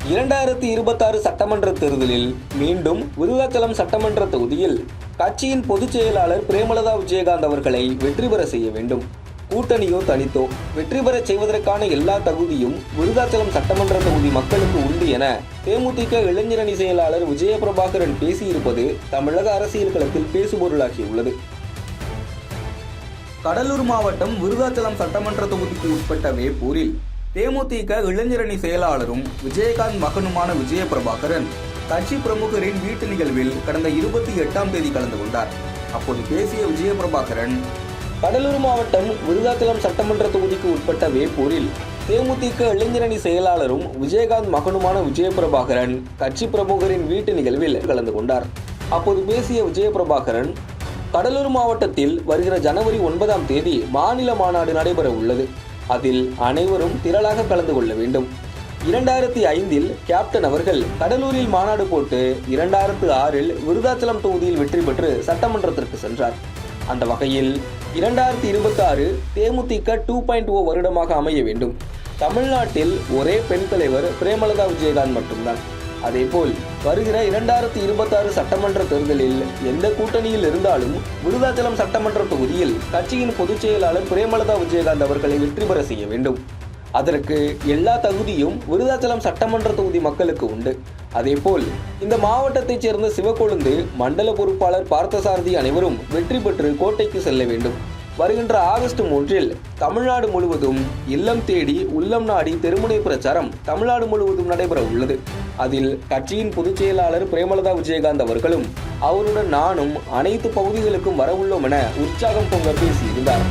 2026 சட்டமன்ற தேர்தலில் மீண்டும் விருதாச்சலம் சட்டமன்ற தொகுதியில் கட்சியின் பொதுச் செயலாளர் பிரேமலதா விஜயகாந்த் அவர்களை வெற்றி பெற செய்ய வேண்டும். கூட்டணியோ தனித்தோ வெற்றி பெற செய்வதற்கான எல்லா தகுதியும் விருதாச்சலம் சட்டமன்ற தொகுதி மக்களுக்கு உண்டு என தேமுதிக இளைஞரணி செயலாளர் விஜயபிரபாகரன் பேசியிருப்பது தமிழக அரசியல் களத்தில் பேசுபொருளாகியுள்ளது. கடலூர் மாவட்டம் விருதாச்சலம் சட்டமன்ற தொகுதிக்கு உட்பட்ட வேப்பூரில் தேமுதிக இளைஞரணி செயலாளரும் விஜயகாந்த் மகனுமான விஜயபிரபாகரன் கட்சி பிரமுகரின் வீட்டு நிகழ்வில் கடந்த 28ஆம் தேதி கலந்து கொண்டார். அப்போது பேசிய விஜயபிரபாகரன், கடலூர் மாவட்டம் விருதாச்சலம் சட்டமன்ற தொகுதிக்கு உட்பட்ட வேப்பூரில் தேமுதிக இளைஞரணி செயலாளரும் விஜயகாந்த் மகனுமான விஜயபிரபாகரன் கட்சி பிரமுகரின் வீட்டு நிகழ்வில் கலந்து கொண்டார். அப்போது பேசிய விஜயபிரபாகரன், கடலூர் மாவட்டத்தில் வருகிற ஜனவரி 9ஆம் தேதி மாநில மாநாடு நடைபெற உள்ளது. அதில் அனைவரும் திரளாக கலந்து கொள்ள வேண்டும். 2005இல் கேப்டன் அவர்கள் கடலூரில் மாநாடு போட்டு 2006இல் விருதாச்சலம் தொகுதியில் வெற்றி பெற்று சட்டமன்றத்திற்கு சென்றார். அந்த வகையில் 2026 தேமுதிக 2.0 வருடமாக அமைய வேண்டும். தமிழ்நாட்டில் ஒரே பெண் தலைவர் பிரேமலதா விஜயகாந்த் மட்டும்தான். அதேபோல் வருகிற 2026 சட்டமன்ற தேர்தலில் எந்த கூட்டணியில் இருந்தாலும் விருதாச்சலம் சட்டமன்ற தொகுதியில் கட்சியின் பொதுச் செயலாளர் பிரேமலதா விஜயகாந்த் அவர்களை வெற்றி பெற செய்ய வேண்டும். அதற்கு எல்லா தகுதியும் விருதாச்சலம் சட்டமன்ற தொகுதி மக்களுக்கு உண்டு. அதேபோல் இந்த மாவட்டத்தைச் சேர்ந்த சிவக்கொழுந்து, மண்டல பொறுப்பாளர் பார்த்தசாரதி அனைவரும் வெற்றி பெற்று கோட்டைக்கு செல்ல வேண்டும். வருகின்ற ஆகஸ்ட் 3இல் தமிழ்நாடு முழுவதும் இல்லம் தேடி உள்ளம் நாடி தெருமுனை பிரச்சாரம் தமிழ்நாடு முழுவதும் நடைபெற உள்ளது. அதில் கட்சியின் பொதுச் செயலாளர் பிரேமலதா விஜயகாந்த் அவர்களும் அவருடன் நானும் அனைத்து பகுதிகளுக்கும் வரவுள்ளோம் என உற்சாகம் பொங்க பேசியிருந்தார்.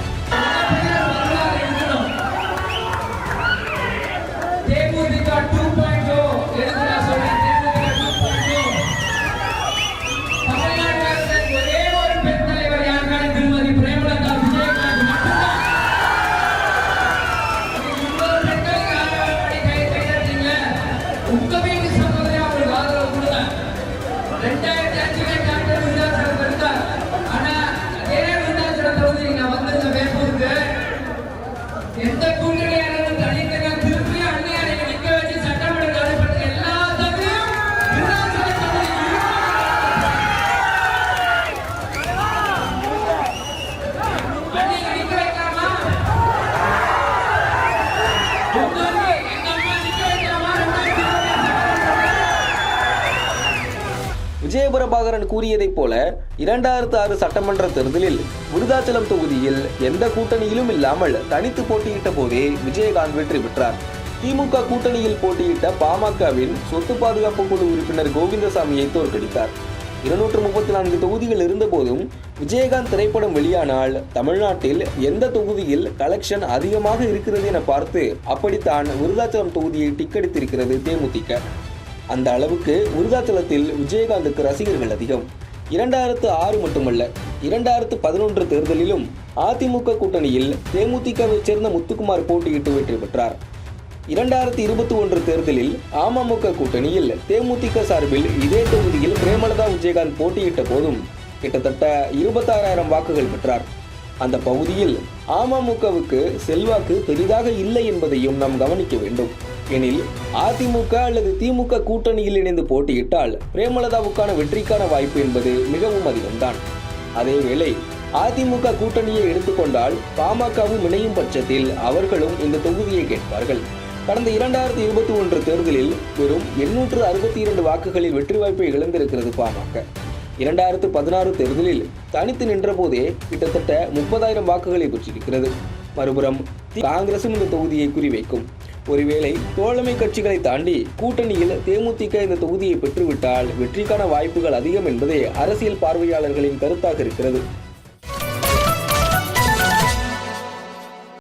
விஜயபிரபாகரன் கூறியதைப் போல 2006 சட்டமன்ற தேர்தலில் விருதாச்சலம் தொகுதியில் எந்த கூட்டணியிலும் இல்லாமல் தனித்து போட்டியிட்ட போதே விஜயகாந்த் வெற்றி பெற்றார். திமுக கூட்டணியில் போட்டியிட்ட பாமகவின் சொத்து பாதுகாப்பு குழு உறுப்பினர் கோவிந்தசாமியை தோற்கடித்தார். 234 தொகுதிகள் இருந்த போதும் விஜயகாந்த் திரைப்படம் வெளியானால் தமிழ்நாட்டில் எந்த தொகுதியில் கலெக்ஷன் அதிகமாக இருக்கிறது என பார்த்து அப்படித்தான் விருதாச்சலம் தொகுதியை டிக்கெடுத்திருக்கிறது தேமுதிக. அந்த அளவுக்கு விருதாச்சலத்தில் விஜயகாந்துக்கு ரசிகர்கள் அதிகம். 2006 மட்டுமல்ல, 2011 தேர்தலிலும் அதிமுக கூட்டணியில் தேமுதிகவை சேர்ந்த முத்துக்குமார் போட்டியிட்டு வெற்றி பெற்றார். 2021 தேர்தலில் அமமுக கூட்டணியில் தேமுதிக சார்பில் இதே தொகுதியில் பிரேமலதா விஜயகாந்த் போட்டியிட்ட போதும் கிட்டத்தட்ட 26,000 வாக்குகள் பெற்றார். அந்த பகுதியில் அமமுகவுக்கு செல்வாக்கு பெரிதாக இல்லை என்பதையும் நாம் கவனிக்க வேண்டும். எனில் அதிமுக அல்லது திமுக கூட்டணியில் இணைந்து போட்டியிட்டால் பிரேமலதாவுக்கான வெற்றிக்கான வாய்ப்பு என்பது மிகவும் அதிகம்தான். அதேவேளை அதிமுக கூட்டணியை எடுத்துக்கொண்டால் பாமகவும் இணையும் பட்சத்தில் அவர்களும் இந்த தொகுதியை கேட்பார்கள். கடந்த 2021 தேர்தலில் வெறும் 862 வாக்குகளில் வெற்றி வாய்ப்பை இழந்திருக்கிறது பாமக. 2016 தேர்தலில் தனித்து நின்ற போதே கிட்டத்தட்ட 30,000 வாக்குகளை பெற்றிருக்கிறது. மறுபுறம் காங்கிரசும் இந்த தொகுதியை குறிவைக்கும். ஒருவேளை தோழமை கட்சிகளை தாண்டி கூட்டணியில் தேமுதிக இந்த தொகுதியை பெற்றுவிட்டால் வெற்றிக்கான வாய்ப்புகள் அதிகம் என்பதே அரசியல் பார்வையாளர்களின் கருத்தாக இருக்கிறது.